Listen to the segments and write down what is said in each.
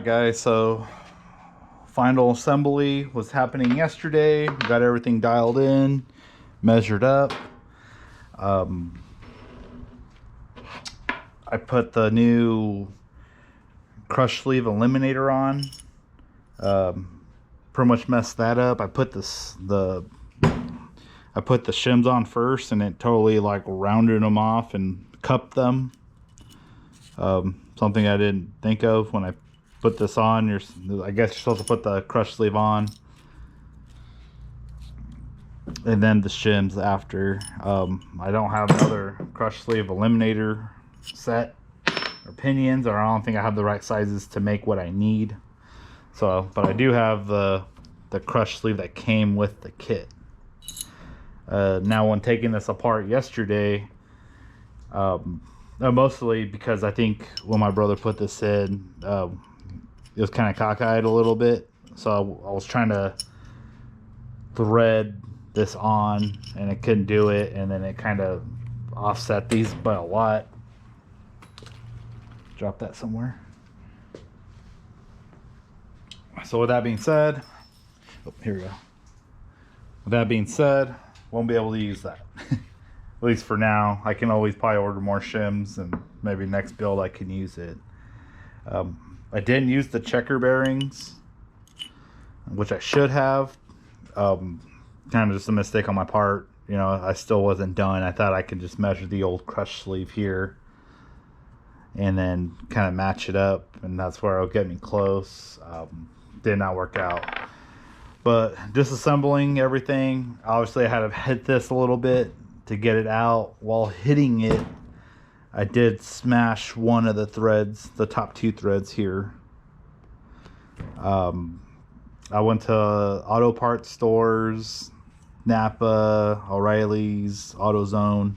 Alright guys, so final assembly was happening yesterday. Got everything dialed in, measured up. I put the new crush sleeve eliminator on. Pretty much messed that up. I put the shims on first, and it totally like rounded them off and cupped them. Something I didn't think of when I put this on. I guess you're supposed to put the crush sleeve on and then the shims after. I don't have another crush sleeve eliminator set or pinions, or I don't think I have the right sizes to make what I need. So, but I do have the crush sleeve that came with the kit. Now when taking this apart yesterday, mostly because I think when my brother put this in, it was kind of cockeyed a little bit. So I was trying to thread this on and it couldn't do it, and then it kind of offset these by a lot. Drop that somewhere. So with that being said, oh, here we go. With that being said, won't be able to use that. At least for now. I can always probably order more shims, and maybe next build I can use it. I didn't use the checker bearings, which I should have. Kind of just a mistake on my part. You know, I still wasn't done. I thought I could just measure the old crush sleeve here and then kind of match it up, and that's where it'll get me close. Did not work out. But disassembling everything, obviously I had to hit this a little bit to get it out. While hitting it, I did smash one of the threads, the top two threads here. I went to auto parts stores, Napa, O'Reilly's, AutoZone,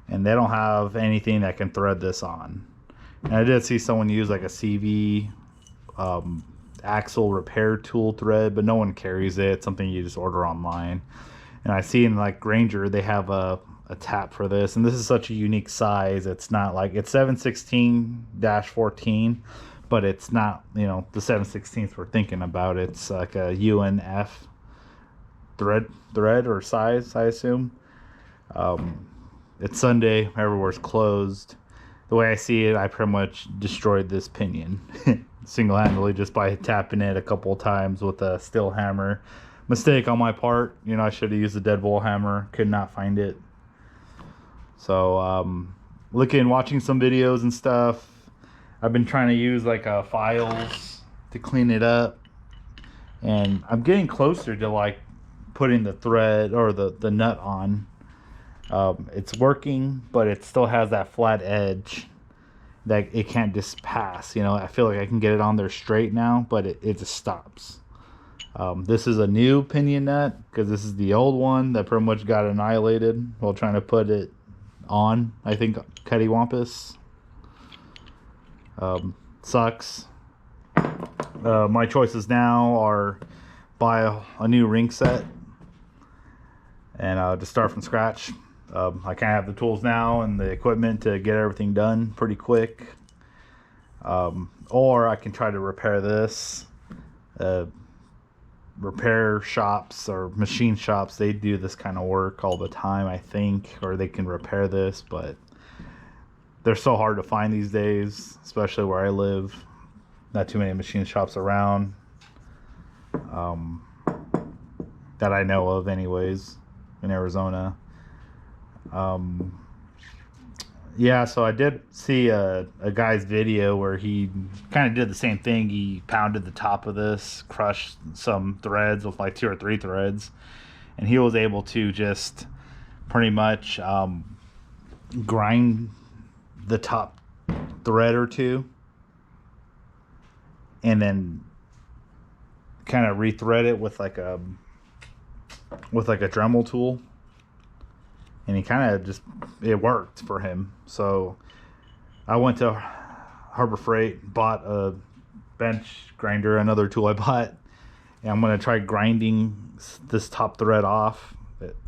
and they don't have anything that can thread this on. And I did see someone use like a CV axle repair tool thread, but no one carries it. It's something you just order online. And I see in like Granger they have a tap for this, and this is such a unique size. It's not like, it's 7/16-14, but it's not, you know, the 7/16 we're thinking about. It's like a UNF thread or size, I assume. It's Sunday, everywhere's closed. The way I see it, I pretty much destroyed this pinion single-handedly just by tapping it a couple of times with a steel hammer. Mistake on my part. You know, I should have used a deadbolt hammer. Could not find it. So watching some videos and stuff. I've been trying to use like files to clean it up, and I'm getting closer to like putting the thread or the nut on. It's working, but it still has that flat edge that it can't just pass. You know, I feel like I can get it on there straight now, but it just stops. This is a new pinion nut, because this is the old one that pretty much got annihilated while trying to put it on, I think, cattywampus. Sucks. My choices now are buy a new ring set and just start from scratch. I kind of have the tools now and the equipment to get everything done pretty quick. Or I can try to repair this. Repair shops or machine shops, they do this kind of work all the time, I think, or they can repair this, but they're so hard to find these days, especially where I live. Not too many machine shops around that I know of anyways in Arizona. Yeah, so I did see a guy's video where he kind of did the same thing. He pounded the top of this, crushed some threads with like 2 or 3 threads, and he was able to just pretty much grind the top thread or two and then kind of rethread it with like a Dremel tool. And he kind of just, it worked for him. So I went to Harbor Freight, bought a bench grinder, another tool I bought, and I'm going to try grinding this top thread off.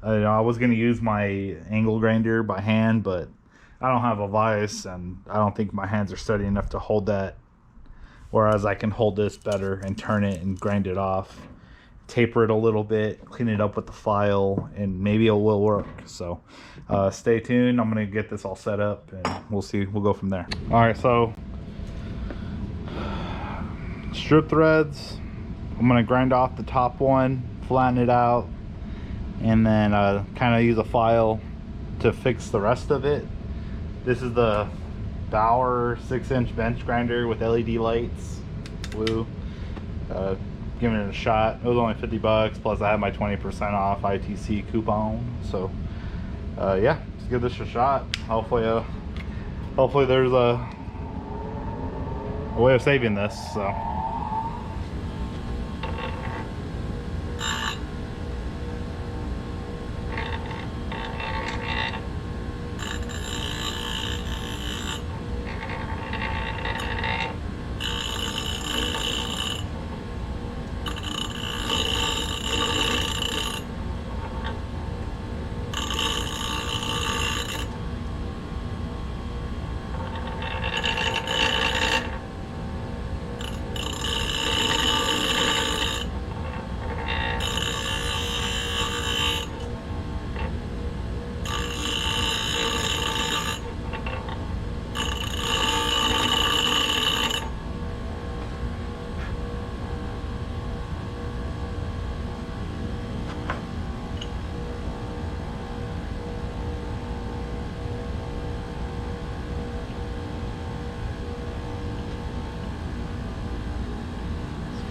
I was going to use my angle grinder by hand, but I don't have a vise, and I don't think my hands are steady enough to hold that whereas I can hold this better and turn it and grind it off, taper it a little bit, clean it up with the file, and maybe it will work. So stay tuned. I'm gonna get this all set up and we'll see. We'll go from there. All right, so strip threads, I'm gonna grind off the top one, flatten it out, and then kind of use a file to fix the rest of it. This is the Bauer 6-inch bench grinder with LED lights, blue. Giving it a shot. It was only 50 bucks, plus I had my 20% off ITC coupon. So yeah, let's give this a shot. Hopefully there's a way of saving this. So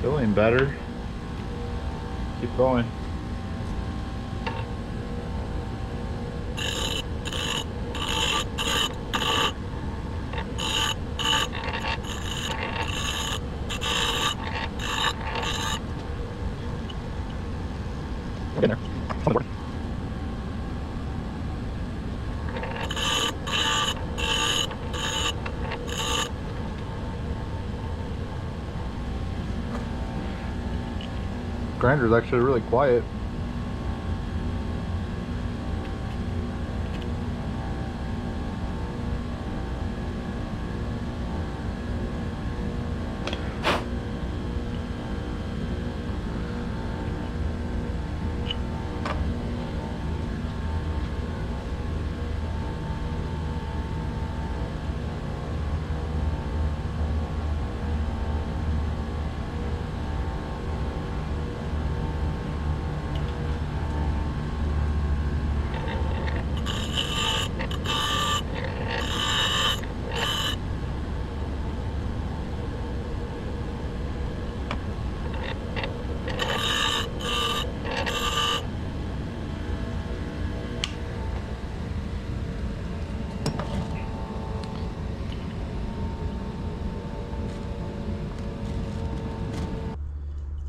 feeling better. Keep going. Get in there. On the board. Grinder is actually really quiet.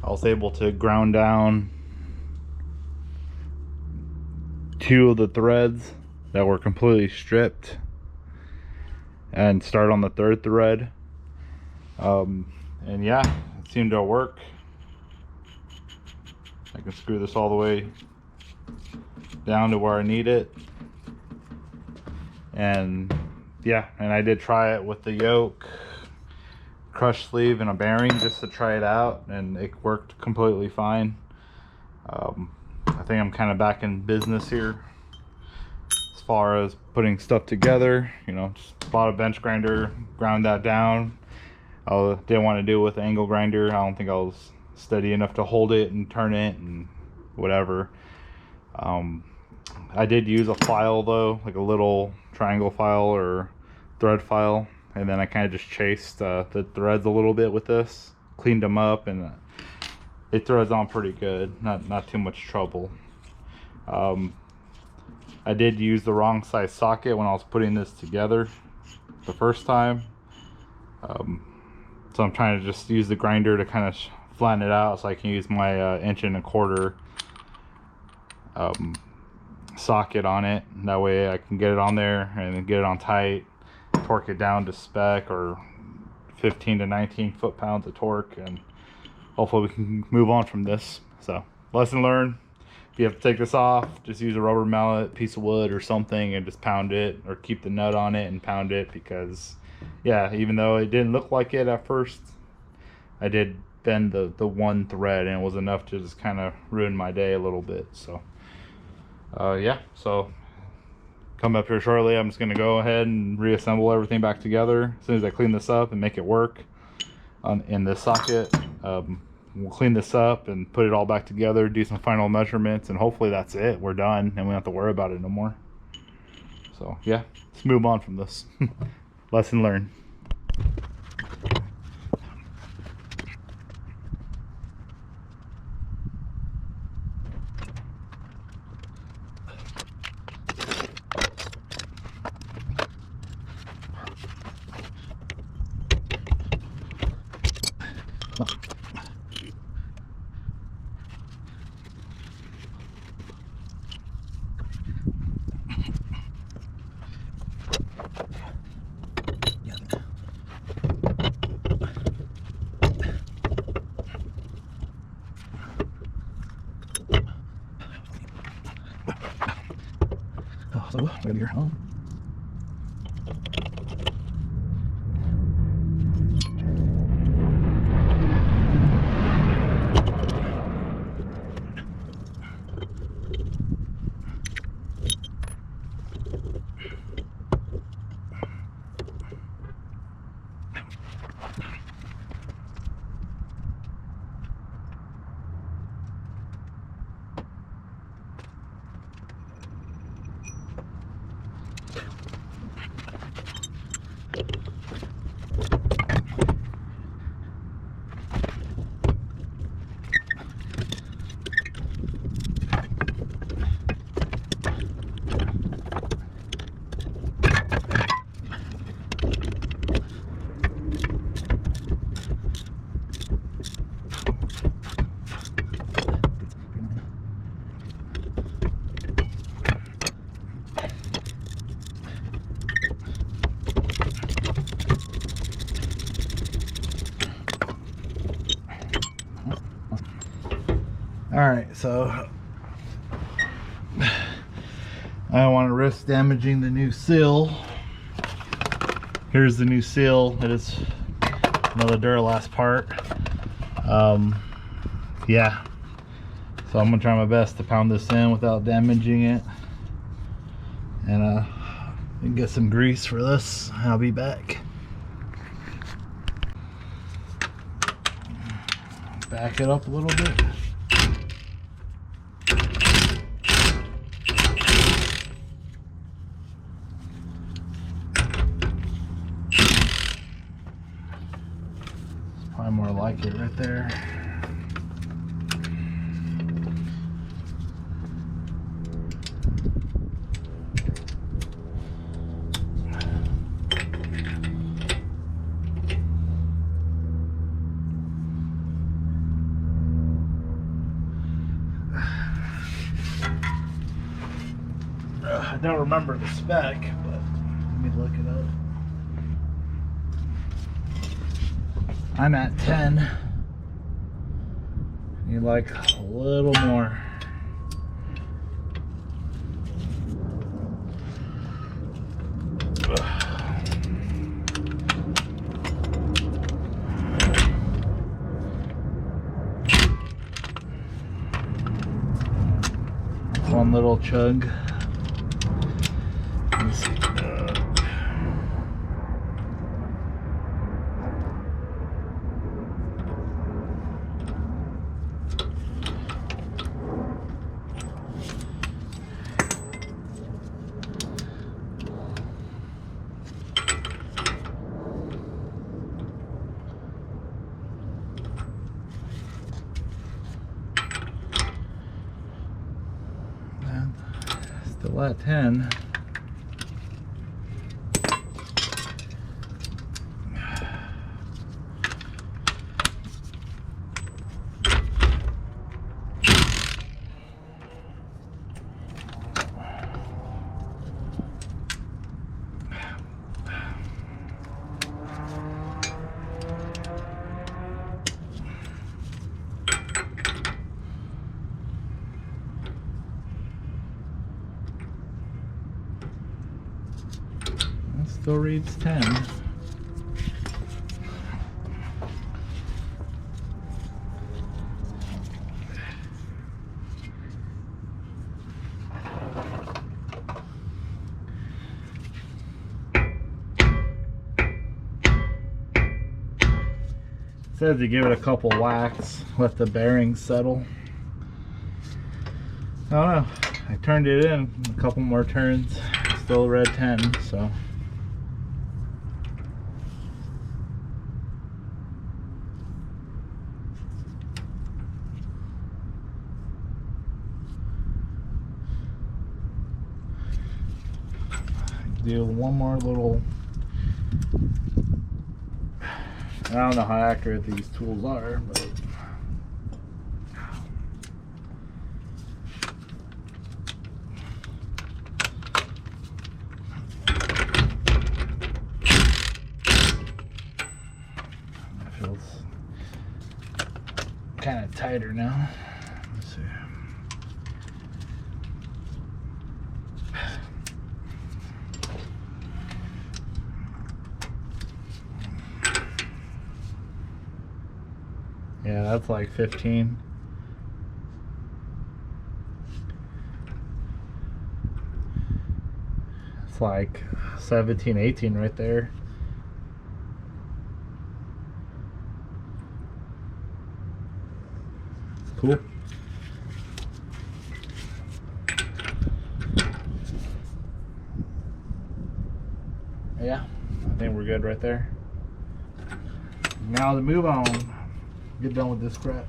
I was able to ground down 2 of the threads that were completely stripped and start on the 3rd thread. And yeah, it seemed to work. I can screw this all the way down to where I need it. And yeah, and I did try it with the yoke, crush sleeve, and a bearing just to try it out, and it worked completely fine. I think I'm kind of back in business here as far as putting stuff together. You know, just bought a bench grinder, ground that down. I didn't want to do it with an angle grinder. I don't think I was steady enough to hold it and turn it and whatever. I did use a file though, like a little triangle file or thread file, and then I kind of just chased the threads a little bit with this, cleaned them up, and it threads on pretty good. Not too much trouble. I did use the wrong size socket when I was putting this together the first time, so I'm trying to just use the grinder to kind of flatten it out so I can use my 1.25 inch socket on it. That way I can get it on there and then get it on tight, torque it down to spec, or 15 to 19 foot-pounds of torque, and hopefully we can move on from this. So lesson learned: if you have to take this off, just use a rubber mallet, piece of wood or something, and just pound it, or keep the nut on it and pound it, because yeah, even though it didn't look like it at first, I did bend the one thread, and it was enough to just kind of ruin my day a little bit. So yeah, so come up here shortly. I'm just gonna go ahead and reassemble everything back together as soon as I clean this up and make it work in this socket. We'll clean this up and put it all back together, do some final measurements, and hopefully that's it. We're done and we don't have to worry about it no more. So yeah, let's move on from this. Lesson learned. So we're gonna be home. All right, so I don't want to risk damaging the new seal. Here's the new seal. It is another Duralast part. Yeah, so I'm gonna try my best to pound this in without damaging it, and get some grease for this. I'll be back. Back it up a little bit. Probably more like it right there. I don't remember the spec, but let me look it up. I'm at 10. Need like a little more. One little chug. Still at 10. Still reads 10. says to give it a couple whacks, let the bearings settle. I don't know. I turned it in a couple more turns, still red 10, so. Do one more little, I don't know how accurate these tools are, but it feels kind of tighter now. Let's see. Yeah, that's like 15. It's like 17, 18 right there. Cool. Yeah, I think we're good right there. Now to move on. Get done with this crap.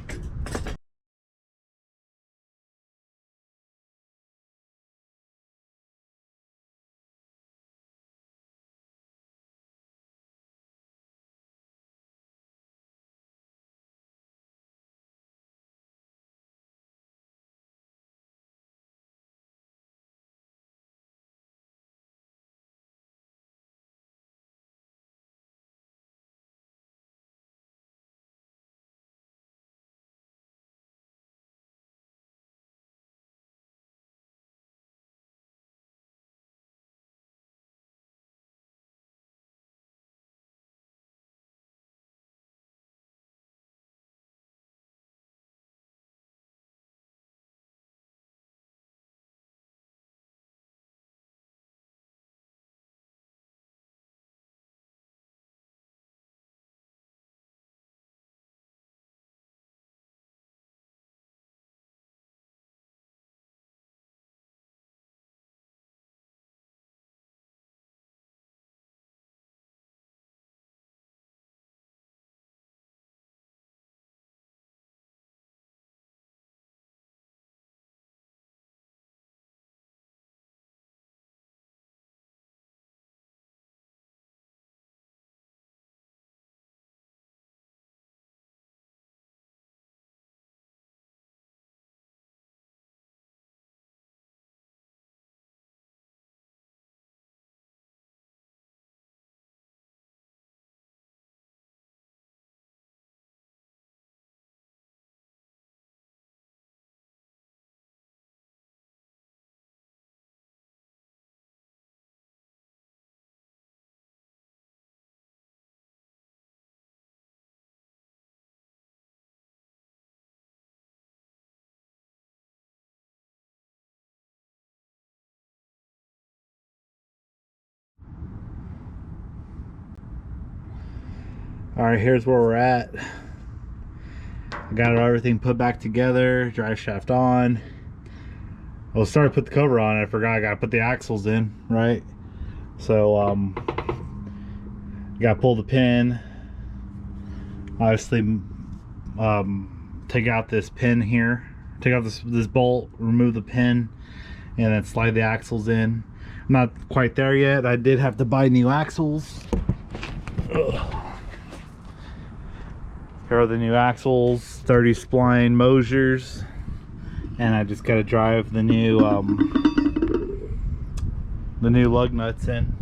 All right, here's where we're at. I got everything put back together, drive shaft on. I was starting to put the cover on, I forgot I gotta put the axles in, right? So gotta pull the pin. Obviously, take out this pin here, take out this bolt, remove the pin, and then slide the axles in. I'm not quite there yet. I did have to buy new axles. Ugh. Here are the new axles, 30 spline Mosers, and I just got to drive the new lug nuts in,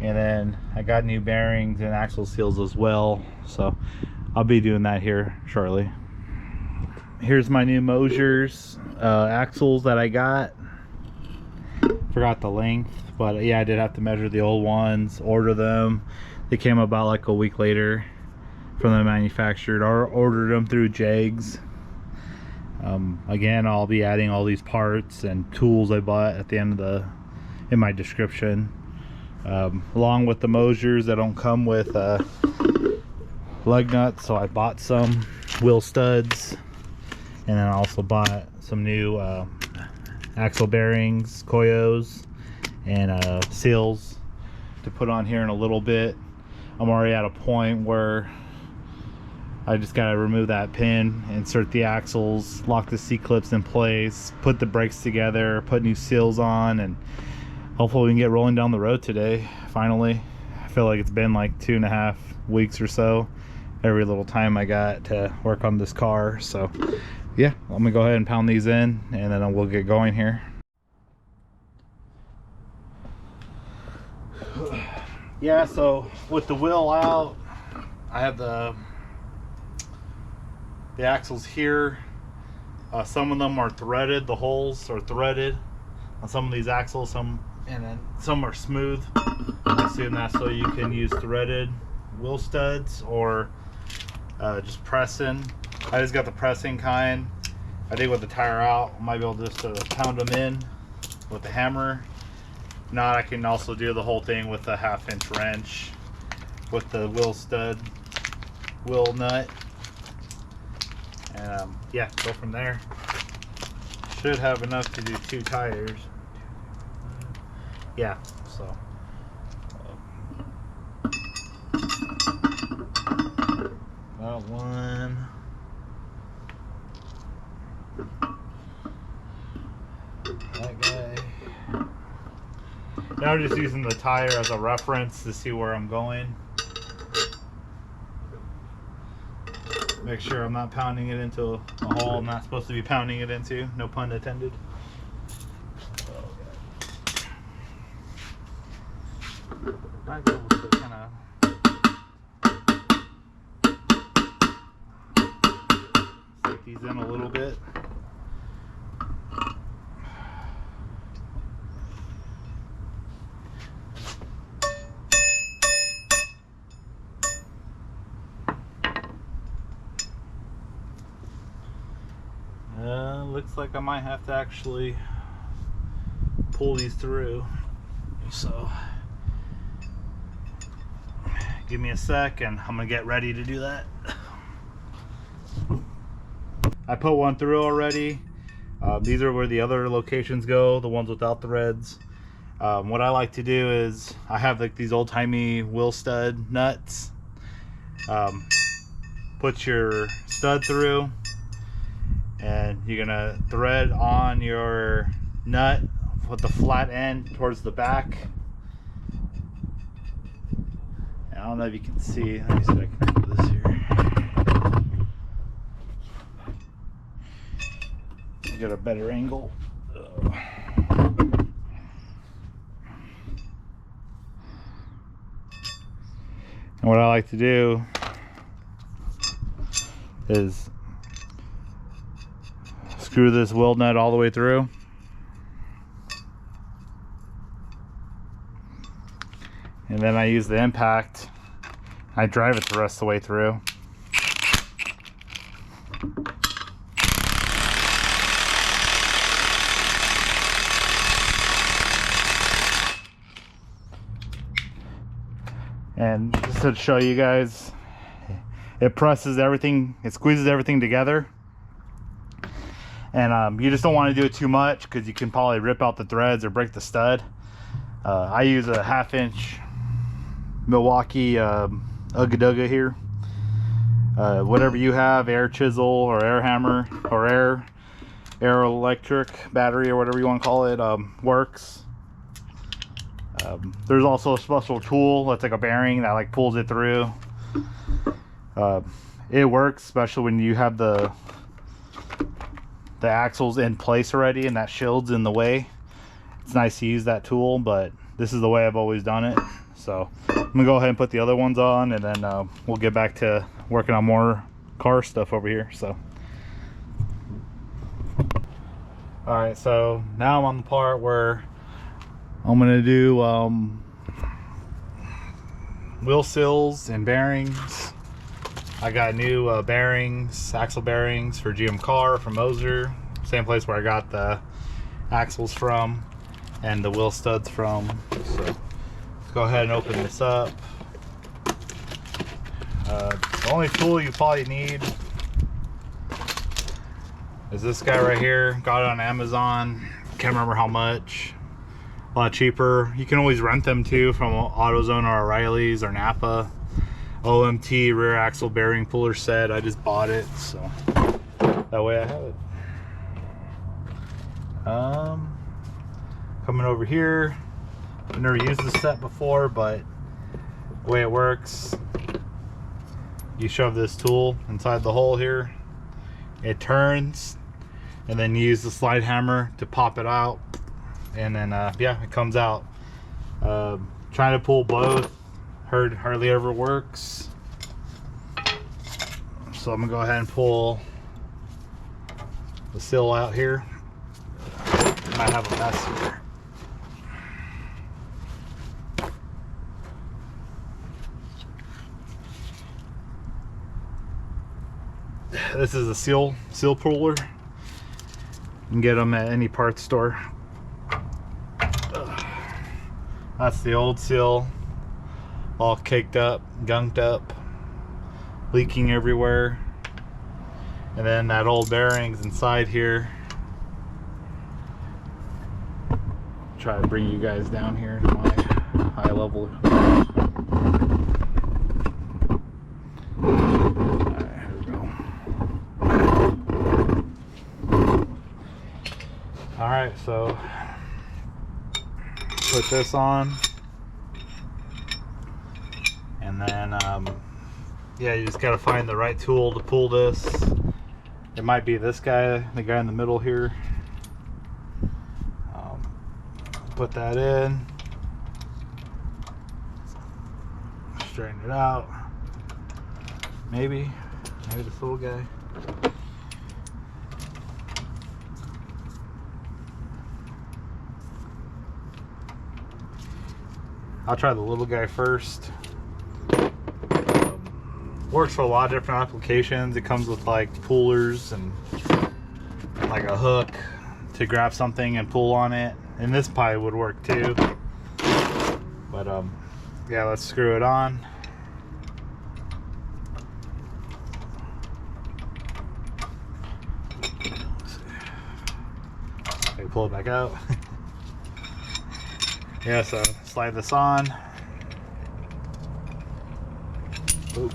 and then I got new bearings and axle seals as well, so I'll be doing that here shortly. Here's my new Mosers axles that I got. Forgot the length, but yeah, I did have to measure the old ones, order them. They came about like a week later from the manufacturer. I ordered them through Jags. Again, I'll be adding all these parts and tools I bought at the end of in my description, along with the Mosers that don't come with lug nuts, so I bought some wheel studs, and then I also bought some new axle bearings, coils, and seals to put on here in a little bit. I'm already at a point where I just gotta remove that pin, insert the axles, lock the C-clips in place, put the brakes together, put new seals on, and hopefully we can get rolling down the road today, finally. I feel like it's been like 2.5 weeks or so, every little time I got to work on this car. So yeah, I'm gonna go ahead and pound these in, and then we'll get going here. Yeah, so with the wheel out, I have the axles here. Some of them are threaded, the holes are threaded on some of these axles, and then some are smooth. I assume that's so you can use threaded wheel studs or just pressing. I just got the pressing kind. I think with the tire out, I might be able just to pound them in with the hammer. If not, I can also do the whole thing with a 1/2-inch wrench with the wheel stud, wheel nut. And yeah, go from there. Should have enough to do 2 tires. Yeah, so that one. That guy. Now I'm just using the tire as a reference to see where I'm going. Make sure I'm not pounding it into a hole I'm not supposed to be pounding it into. No pun intended. Might be able to kind of stick these in a little bit. Looks like I might have to actually pull these through, so give me a sec and I'm gonna get ready to do that. I put one through already. These are where the other locations go, the ones without threads. What I like to do is I have like these old-timey wheel stud nuts. Put your stud through, and you're gonna thread on your nut with the flat end towards the back. I don't know if you can see. Let me see if I can do this here. Get a better angle. And what I like to do is screw this wheel nut all the way through. And then I use the impact. I drive it the rest of the way through. And just to show you guys, it presses everything, it squeezes everything together. And you just don't want to do it too much because you can probably rip out the threads or break the stud. I use a 1/2-inch Milwaukee Ugga here. Whatever you have, air chisel or air hammer or air electric battery or whatever you want to call it, works. There's also a special tool that's like a bearing that like pulls it through. It works, especially when you have the axles in place already and that shield's in the way. It's nice to use that tool, but this is the way I've always done it. So I'm gonna go ahead and put the other ones on, and then we'll get back to working on more car stuff over here. So all right, so now I'm on the part where I'm gonna do wheel seals and bearings. I got new bearings, axle bearings for GM car from Moser, same place where I got the axles from and the wheel studs from. So let's go ahead and open this up. The only tool you probably need is this guy right here. Got it on Amazon. Can't remember how much. A lot cheaper. You can always rent them too from AutoZone or O'Reilly's or Napa. OMT rear axle bearing puller set. I just bought it, so that way I have it. Coming over here, I've never used this set before, but the way it works, you shove this tool inside the hole here, it turns, and then you use the slide hammer to pop it out, and then yeah, it comes out. Trying to pull both hardly ever works, so I'm gonna go ahead and pull the seal out here. Might have a mess here. This is a seal puller. You can get them at any parts store. That's the old seal, all caked up, gunked up, leaking everywhere. And then that old bearing's inside here. Try to bring you guys down here to my high level. Alright, so put this on, and then yeah, you just gotta find the right tool to pull this. It might be this guy, the guy in the middle here. Put that in, straighten it out. Maybe this little guy. I'll try the little guy first. Works for a lot of different applications. It comes with like pullers and like a hook to grab something and pull on it. And this probably would work too. But yeah, let's screw it on. Okay, pull it back out. Yeah, so slide this on. Oop.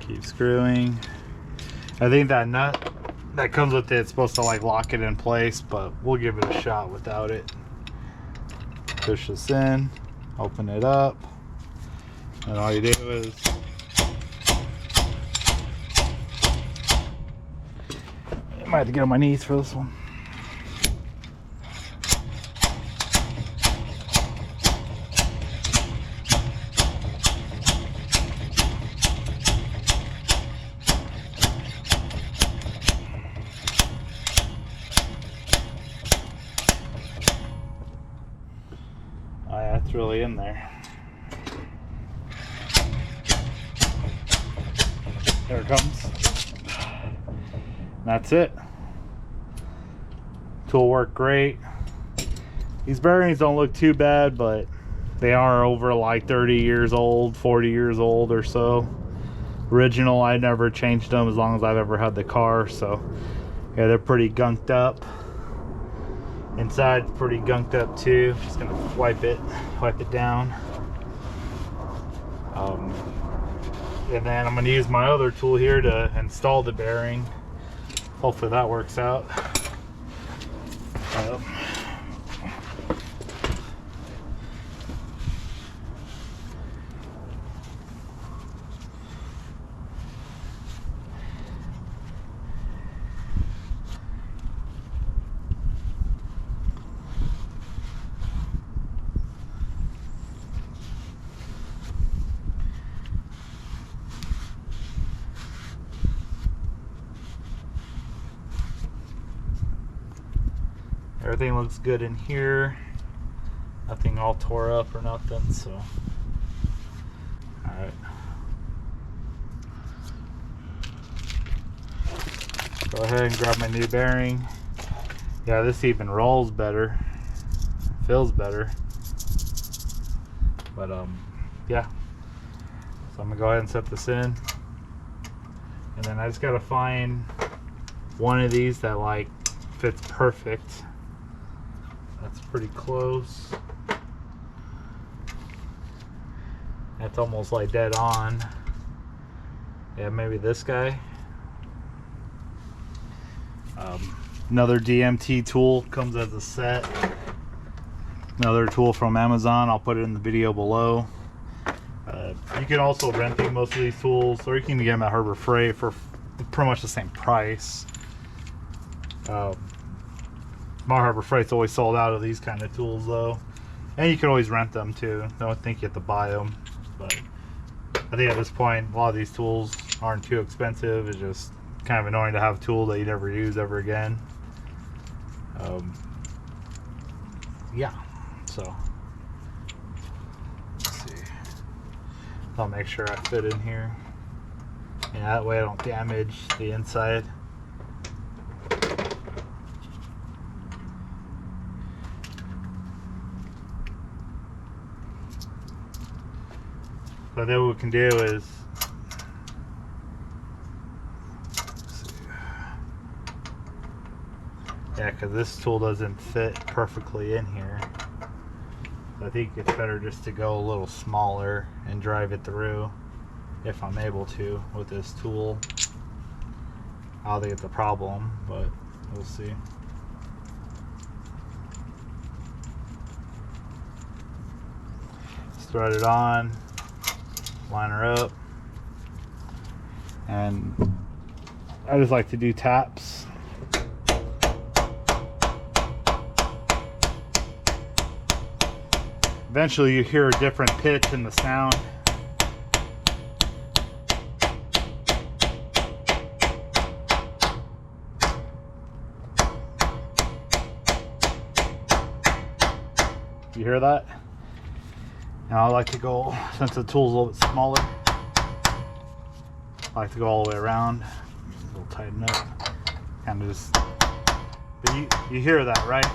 Keep screwing. I think that nut that comes with it's supposed to like lock it in place, but we'll give it a shot without it. Push this in, open it up, and all you do is I might have to get on my knees for this one. It's really in there. There it comes. That's it. Tool worked great. These bearings don't look too bad, but they are over like 30 years old, 40 years old or so. Original, I never changed them as long as I've ever had the car, so yeah, they're pretty gunked up. Inside pretty gunked up too. Just gonna wipe it down. And then I'm gonna use my other tool here to install the bearing. Hopefully that works out. Everything looks good in here. Nothing all tore up or nothing, so. Alright. Go ahead and grab my new bearing. Yeah, this even rolls better, feels better. But yeah. So I'm gonna go ahead and set this in, and then I just gotta find one of these that like fits perfect. That's pretty close. That's almost like dead on. Yeah, maybe this guy. Another DMT tool comes as a set. Another tool from Amazon. I'll put it in the video below. You can also rent most of these tools, or you can get them at Harbor Freight for pretty much the same price. My Harbor Freight's always sold out of these kind of tools though, and you can always rent them too. Don't think you have to buy them, but I think at this point a lot of these tools aren't too expensive. It's just kind of annoying to have a tool that you never use ever again. Yeah, so let's see. I'll make sure I fit in here, and that way I don't damage the inside. So then what we can do is, yeah, because this tool doesn't fit perfectly in here. So I think it's better just to go a little smaller and drive it through if I'm able to with this tool. I don't think it's a problem, but we'll see. Let's thread it on, line her up, and I just like to do taps. Eventually you hear a different pitch in the sound. You hear that? Now I like to go, since the tool's a little bit smaller, I like to go all the way around. We'll tighten up. Kind of just, but you hear that, right?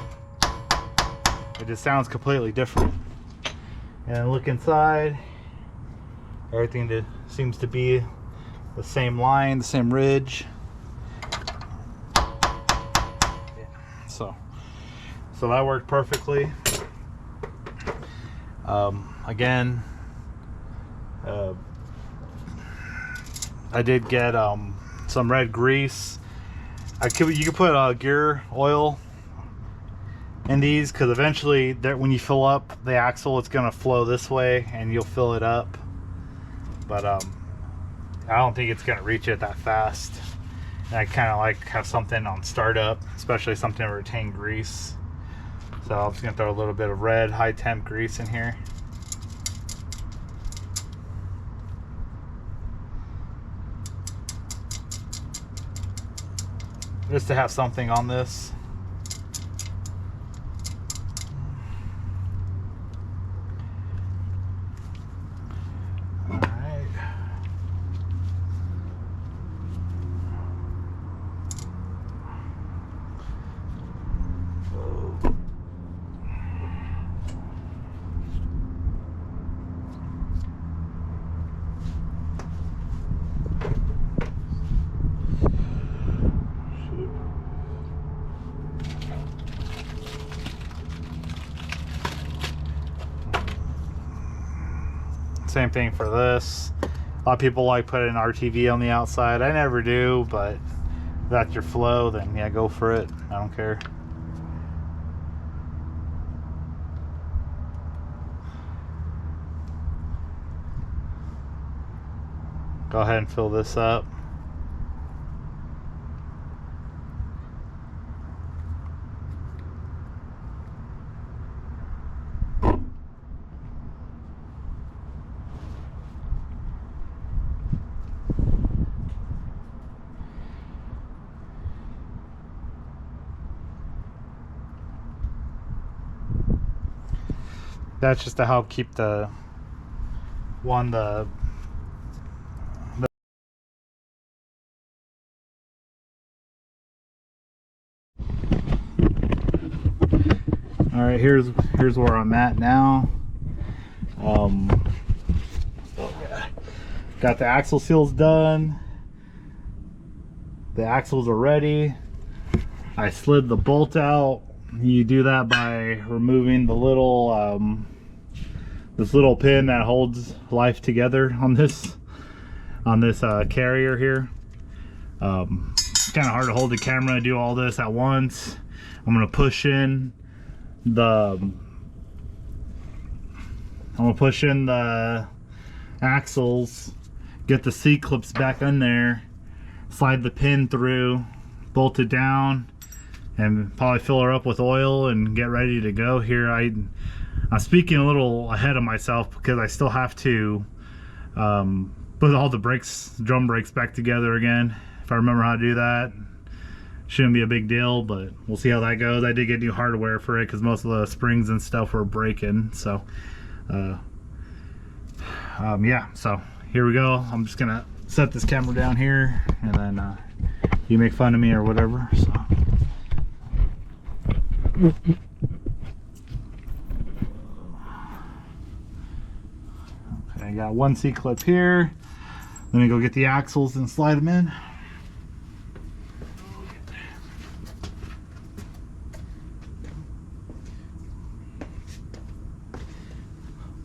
It just sounds completely different. And look inside, everything seems to be the same line, the same ridge. Yeah. So that worked perfectly. Again, I did get some red grease. You could put gear oil in these, because eventually when you fill up the axle, it's going to flow this way and you'll fill it up, but I don't think it's going to reach it that fast. And I kind of like to have something on startup, especially something to retain grease. So I'm just going to throw a little bit of red high temp grease in here. Just to have something on this. Same thing for this. A lot of people like putting RTV on the outside. I never do, but if that's your flow, then yeah, go for it. I don't care. Go ahead and fill this up. That's just to help keep the All right, here's where I'm at now. Got the axle seals done. The axles are ready. I slid the bolt out. You do that by removing the little this little pin that holds life together on this carrier here. It's kind of hard to hold the camera and do all this at once. I'm gonna push in the axles, get the C-clips back in there, slide the pin through, bolt it down, and probably fill her up with oil and get ready to go here. I'm speaking a little ahead of myself because I still have to put all the brakes, drum brakes back together again. If I remember how to do that, shouldn't be a big deal, but we'll see how that goes. I did get new hardware for it because most of the springs and stuff were breaking. So yeah, so here we go. I'm just gonna set this camera down here, and then you make fun of me or whatever. So okay, I got one C-clip here. Let me go get the axles and slide them in.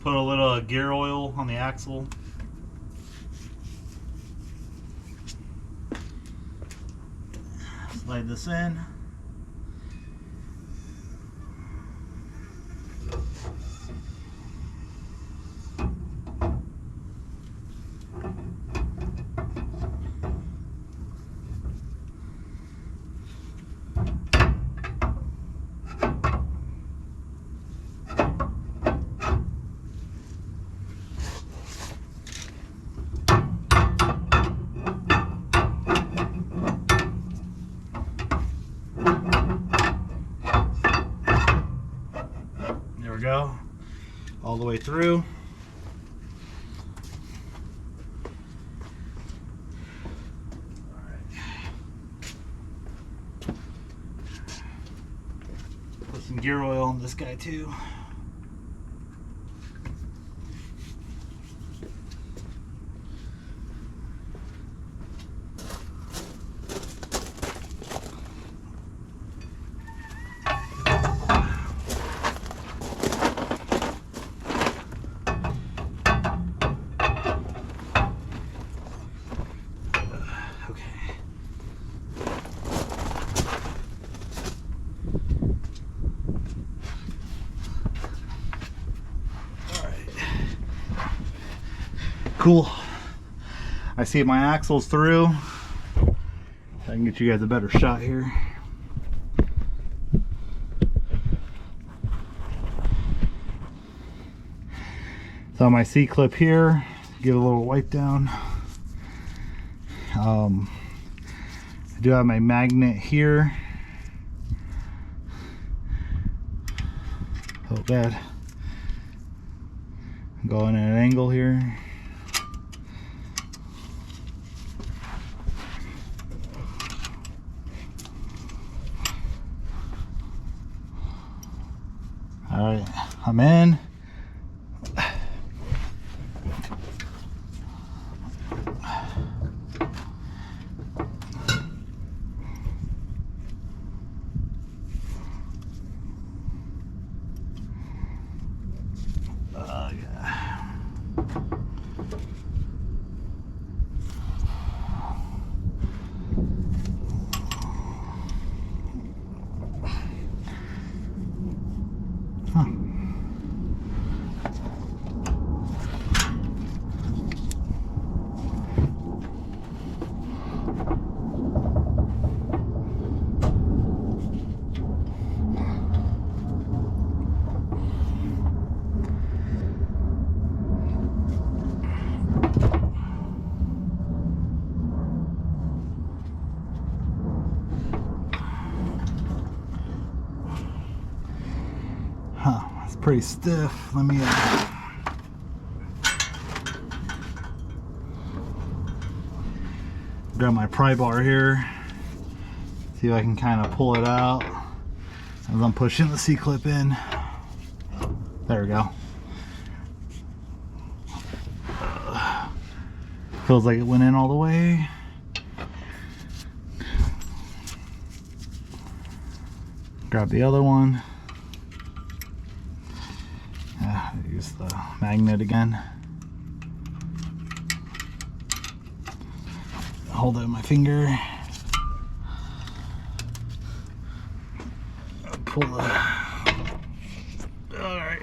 Put a little gear oil on the axle. Slide this in. Go all the way through. All right. Put some gear oil on this guy too. Cool. I see my axles through. I can get you guys a better shot here. So my C-clip here, give a little wipe down. I do have my magnet here. Oh, bad. Going at an angle here. All right, I'm in. It's pretty stiff. Let me grab my pry bar here, see if I can kind of pull it out. as I'm pushing the C-clip in. There we go. Feels like it went in all the way. Grab the other one. Use the magnet again. Hold it in my finger. Pull the. Alright.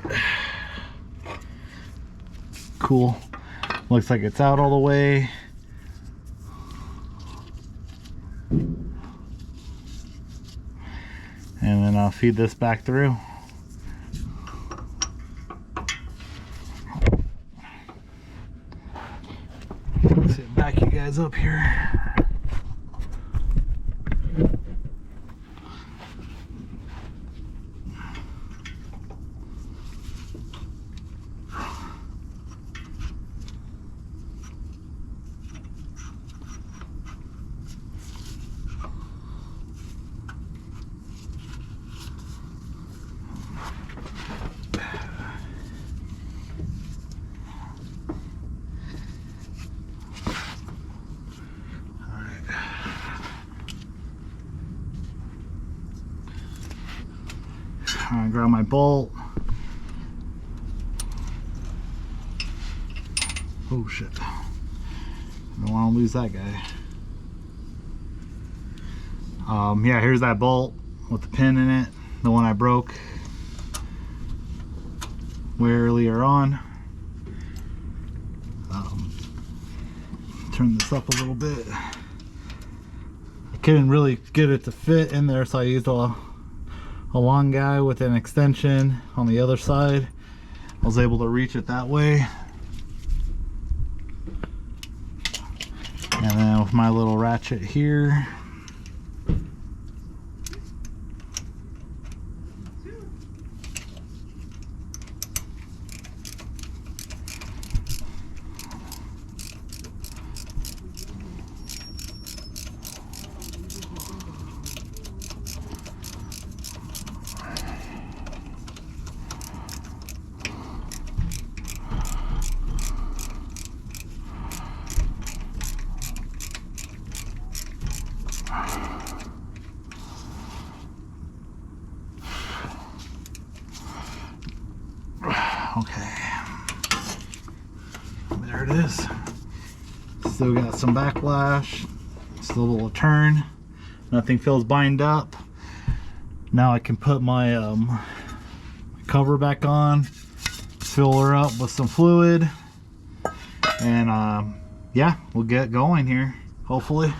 Cool. Looks like it's out all the way. And then I'll feed this back through. Let's back you guys up here. I grab my bolt. Oh shit. I don't want to lose that guy. Yeah, here's that bolt with the pin in it. The one I broke way earlier on. Turn this up a little bit. I couldn't really get it to fit in there, so I used a long guy with an extension on the other side. I was able to reach it that way. And then with my little ratchet here, okay, there it is. Still got some backlash, still a turn, nothing feels bind up. Now I can put my cover back on, fill her up with some fluid, and yeah, we'll get going here, hopefully.